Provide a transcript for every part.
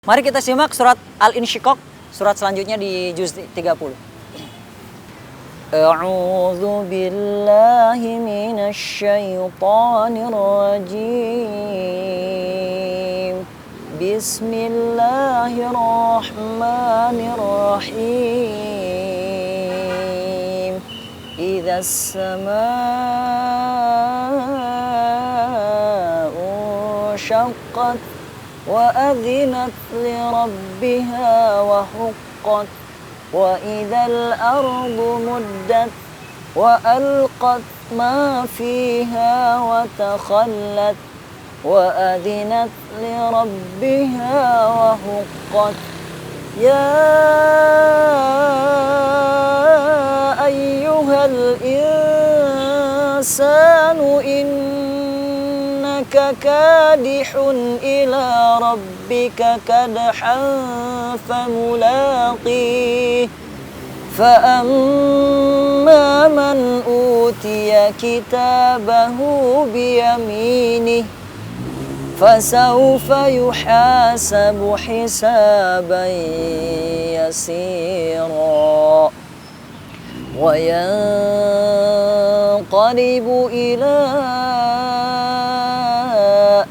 Mari kita simak surat Al-Insyiqaq, surat selanjutnya di juz 30. A'udzu billahi minasy syaithanir rajim. Bismillahirrahmanirrahim. Idzas samaa'u syaqqat وأذنت لربها وحقت وإذا الأرض مدت وألقت ما فيها وتخلت وأذنت لربها وحقت يا أيها الإنسان إنك كادح إلى ربك كدحا فملاقيه فأما من أوتي كتابه بيمينه فسوف يحاسب حسابا يسيرا وينقلب إلى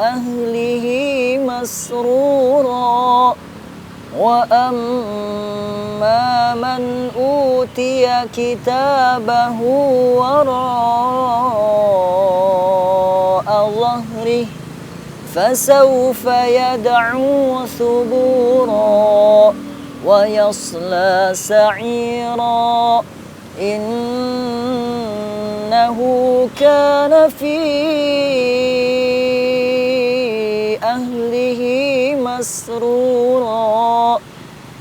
أهله مسرورا وأما من أوتي كتابه وراء ظهره فسوف يدعو ثبورا ويصلى سعيرا إنه كان في أهله مسرورا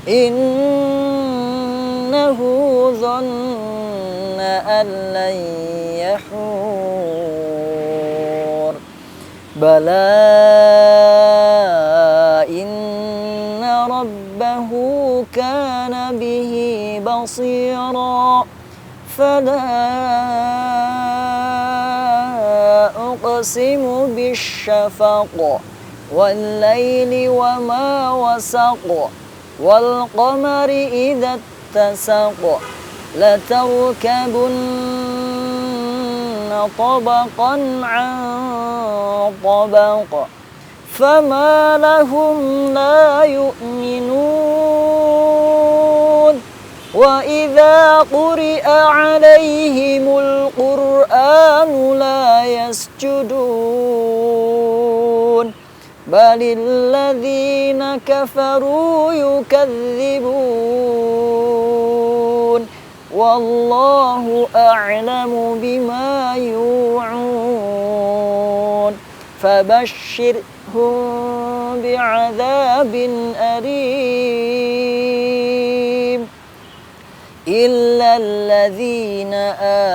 إنه ظن أن لن يحور بلى إن ربه كان به بصيرا فلا أقسم بالشفق والليل وما وسق والقمر إذا اتسق لتركبن طبقا عن طبق فما لهم لا يؤمنون وإذا قرئ عليهم القرآن لا يسجدون بل الذين كفروا يكذبون والله أعلم بما يوعون فبشرهم بعذاب أليم إلا الذين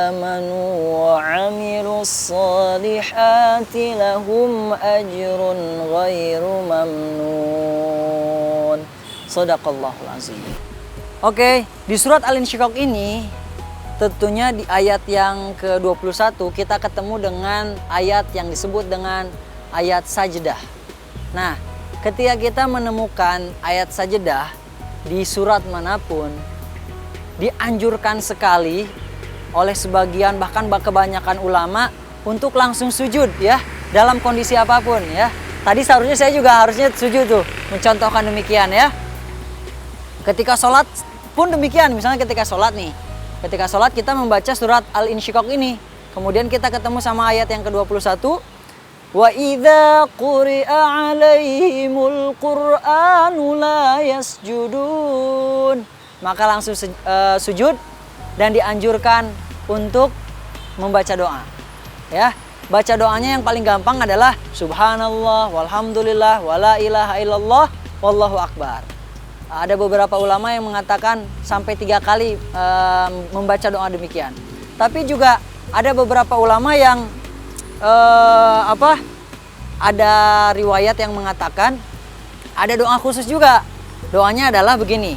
آمنوا وعملوا الصالحات لهم أجر غير ممنون. Shadaqallahul azim. Oke, di surat Al-Insyiqaq ini tentunya di ayat yang ke-21 kita ketemu dengan ayat yang disebut dengan ayat sajdah. Nah, ketika kita menemukan ayat sajdah di surat manapun, dianjurkan sekali oleh sebagian bahkan kebanyakan ulama untuk langsung sujud ya, dalam kondisi apapun ya. Tadi seharusnya saya juga harusnya sujud tuh, mencontohkan demikian ya. Ketika sholat pun demikian, misalnya ketika sholat nih, ketika sholat kita membaca surat Al-Insyiqaq ini, kemudian kita ketemu sama ayat yang ke-21, wa idza quri'a 'alaihimul qur'anu la yasjudun, maka langsung sujud dan dianjurkan untuk membaca doa ya. Baca doanya yang paling gampang adalah subhanallah walhamdulillah wala ilaha illallah wallahu akbar. Ada beberapa ulama yang mengatakan sampai 3 kali membaca doa demikian. Tapi juga ada beberapa ulama yang ada riwayat yang mengatakan ada doa khusus juga. Doanya adalah begini: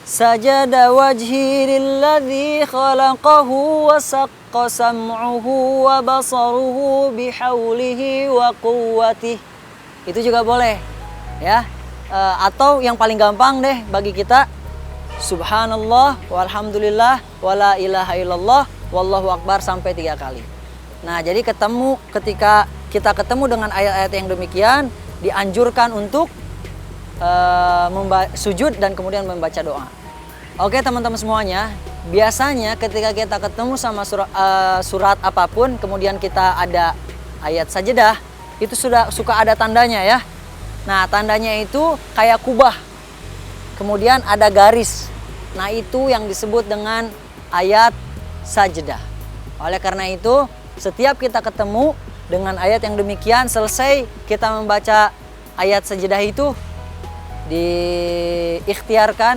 sajada wajhi lilladzi khalaqahu wa saqqa sam'uhu wa basaruhu bihaulihi wa quwwatihi. Itu juga boleh ya. Atau yang paling gampang deh bagi kita, subhanallah walhamdulillah wala ilaha illallah wallahu akbar sampai 3 kali. Nah, jadi ketika kita ketemu dengan ayat-ayat yang demikian, dianjurkan untuk sujud dan kemudian membaca doa. Oke teman-teman semuanya, biasanya ketika kita ketemu sama surat apapun, kemudian kita ada ayat sajadah, itu suka ada tandanya ya. Nah, tandanya itu kayak kubah, kemudian ada garis. Nah, itu yang disebut dengan ayat sajadah. Oleh karena itu, setiap kita ketemu dengan ayat yang demikian, selesai kita membaca ayat sajadah itu, diikhtiarkan,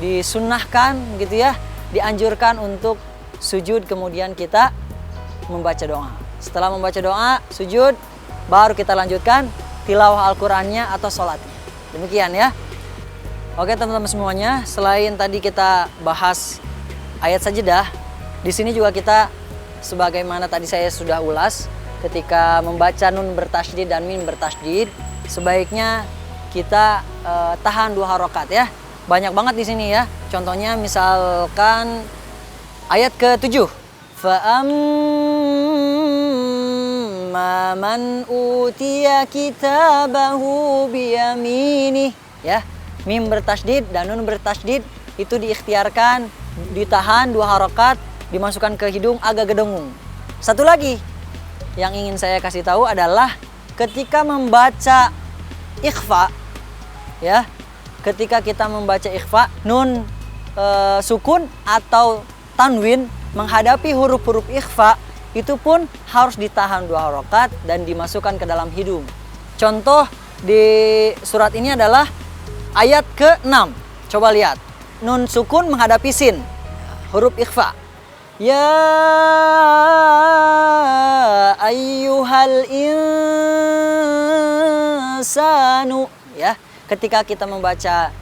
disunnahkan gitu ya, dianjurkan untuk sujud, kemudian kita membaca doa. Setelah membaca doa, sujud, baru kita lanjutkan tilawah Al-Qur'annya atau sholatnya. Demikian ya. Oke teman-teman semuanya, selain tadi kita bahas ayat sajadah, di sini juga kita sebagaimana tadi saya sudah ulas, ketika membaca nun bertasydid dan mim bertasydid, sebaiknya kita tahan 2 harokat ya. Banyak banget di sini ya. Contohnya misalkan ayat ke-7. Fa'amma man utiya kitabahu biyaminih ya. Mim bertasydid dan nun bertasydid itu diikhtiarkan, ditahan 2 harokat, dimasukkan ke hidung agak gedengung. Satu lagi yang ingin saya kasih tahu adalah ketika membaca ikhfa ya, ketika kita membaca ikhfa, nun sukun atau tanwin menghadapi huruf-huruf ikhfa, itu pun harus ditahan 2 harokat dan dimasukkan ke dalam hidung. Contoh di surat ini adalah ayat ke-6. Coba lihat, nun sukun menghadapi sin, huruf ikhfa. Ya ayyuhal insanu ya. Ketika kita membaca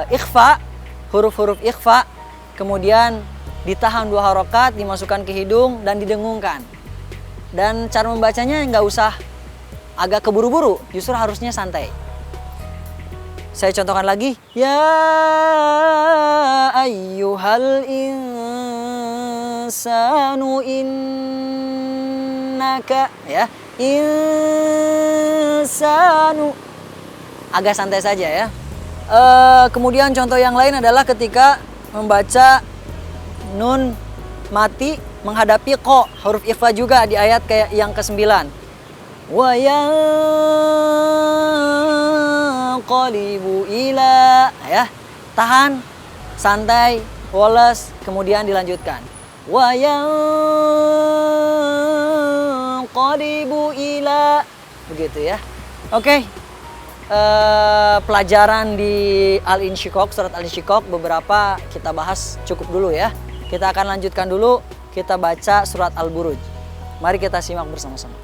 ikhfa, huruf-huruf ikhfa, kemudian ditahan 2 harokat, dimasukkan ke hidung dan didengungkan. Dan cara membacanya nggak usah agak keburu-buru, justru harusnya santai. Saya contohkan lagi. Ya ayyuhal insanu innaka ya. Insanu. Agak santai saja ya. Kemudian contoh yang lain adalah ketika membaca nun mati menghadapi qa, huruf ikhfa juga di ayat kayak yang ke-9. Wa yanqalibu ila ya. Tahan, santai, woles, kemudian dilanjutkan. Wa yanqalibu ila, begitu ya. Oke. Pelajaran di Al-Insyiqaq, surat Al-Insyiqaq beberapa kita bahas cukup dulu ya. Kita akan lanjutkan dulu, kita baca surat Al-Buruj. Mari kita simak bersama-sama.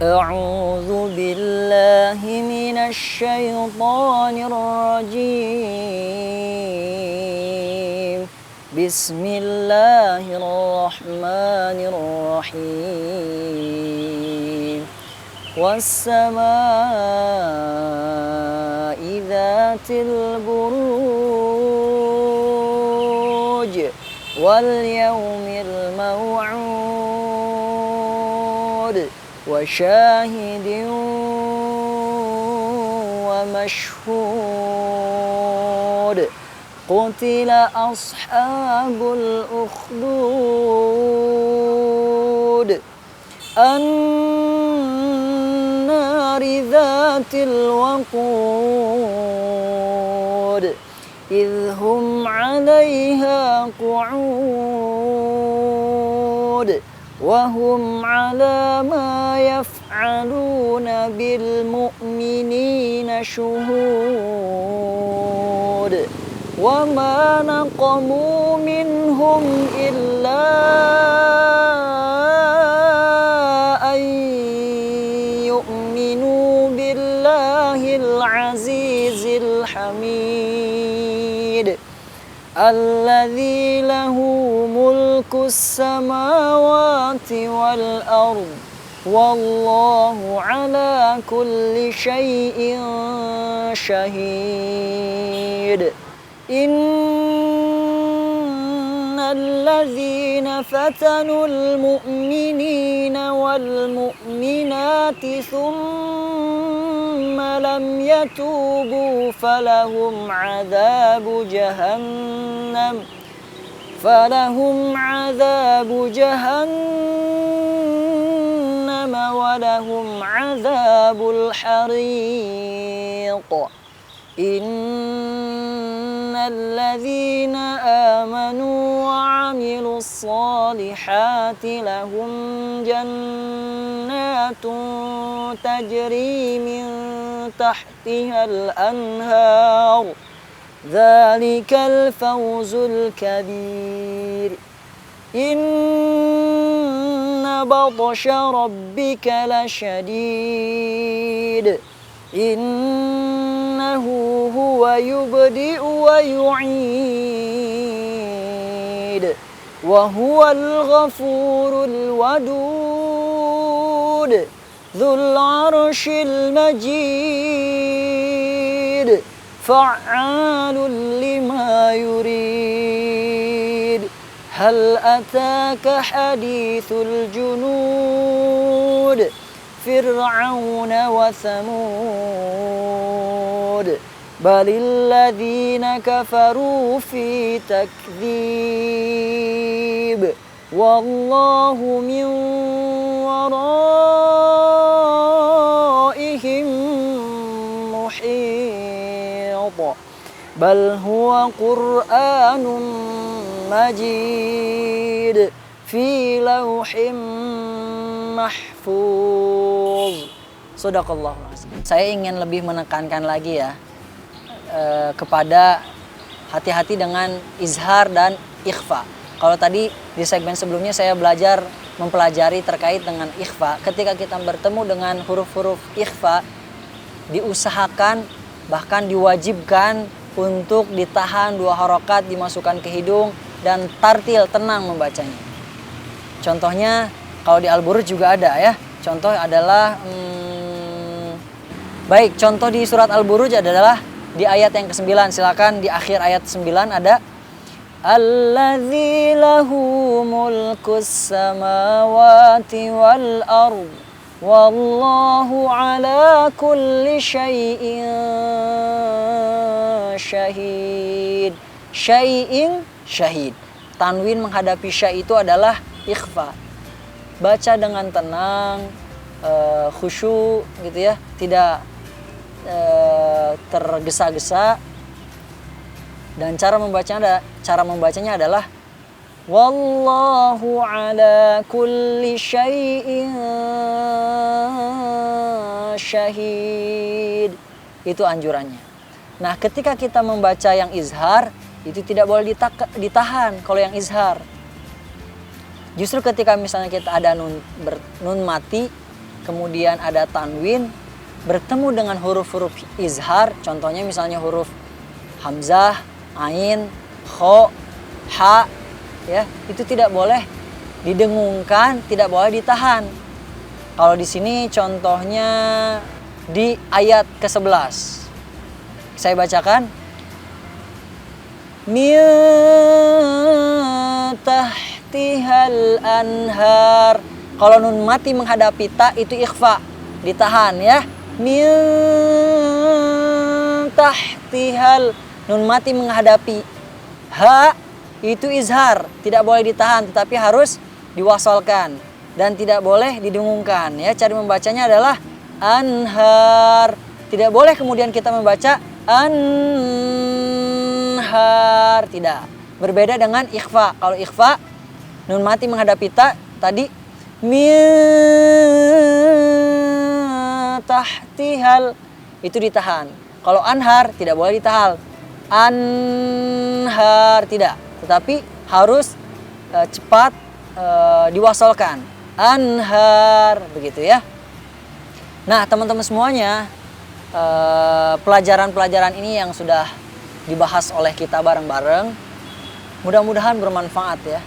A'udzu billahi minasy syaithanir rajim. Bismillahirrahmanirrahim. Was-samaa'i dzatil buruj wal yaumil maw'ud wa syahidin wa mashhud. Qutila ashabul ukhdud an-nari dzatil waqud idh hum 'alaiha qu'ud wa hum 'ala ma yaf'aluna bil mu'minina syuhud wa ma naqamu minhum illa an yu'minu billahil azizil hamid alladzi lahu mulkus samawati wal ard wallahu ala kulli syai'in syahid. Innalladzina fatanul mu'minina wal mu'minati thumma lam yatubu falahum adzabu jahannam walahum adzabul hariq. Innalladzina amanu wa 'amilus solihati lahum jannatun tajri min tahtihal anhar. Dzalikal fawzul kabir. Inna batsha rabbika lasyadid. Innahu huwa yubdi'u wa yu'id. Wa huwal ghafurul wadud. Dzul 'arsyil majid. Fa'alun lima yurid. Hal ataka hadithul junud Fir'auna wa Thamud. Balil ladzina kafaru fi takdzib. Wallahu min waraihim muhit. Bal huwa Qur'anun majid fi lauhim mahfuz. Shadaqallahul azim. Saya ingin lebih menekankan lagi ya kepada hati-hati dengan izhar dan ikhfa. Kalau tadi di segmen sebelumnya saya belajar mempelajari terkait dengan ikhfa. Ketika kita bertemu dengan huruf-huruf ikhfa, diusahakan bahkan diwajibkan untuk ditahan 2 harokat, dimasukkan ke hidung dan tartil, tenang membacanya. Contohnya kalau di Al-Buruj juga ada ya. Contoh adalah baik, contoh di surat Al-Buruj adalah di ayat yang ke-9. Silakan di akhir ayat 9 ada Alladzi lahu mulkus samawati wal ard wallahu ala kulli syai'in syahid. Syai'in syahid. Tanwin menghadapi syai' itu adalah ikhfa. Baca dengan tenang, khusyuk gitu ya, tidak tergesa-gesa. Dan cara membacanya adalah wallahu ala kulli syai'in syahid. Itu anjurannya. Nah, ketika kita membaca yang izhar, itu tidak boleh ditahan kalau yang izhar. Justru ketika misalnya kita ada nun mati, kemudian ada tanwin, bertemu dengan huruf-huruf izhar, contohnya misalnya huruf hamzah, ain, kho, ha, ya, itu tidak boleh didengungkan, tidak boleh ditahan. Kalau di sini contohnya di ayat ke-11. Saya bacakan. Min tahtihal anhar. Kalau nun mati menghadapi ta itu ikhfa, ditahan ya. Min tahtihal. Nun mati menghadapi ha itu izhar, tidak boleh ditahan tetapi harus diwasalkan dan tidak boleh didengungkan ya. Cara membacanya adalah anhar. Tidak boleh kemudian kita membaca anhar, tidak. Berbeda dengan ikhfa. Kalau ikhfa nun mati menghadapi ta tadi min tahtihal itu ditahan. Kalau anhar tidak boleh ditahan. Anhar tidak, tetapi harus cepat diwasalkan. Anhar, begitu ya. Nah, teman-teman semuanya, pelajaran-pelajaran ini yang sudah dibahas oleh kita bareng-bareng, mudah-mudahan bermanfaat ya.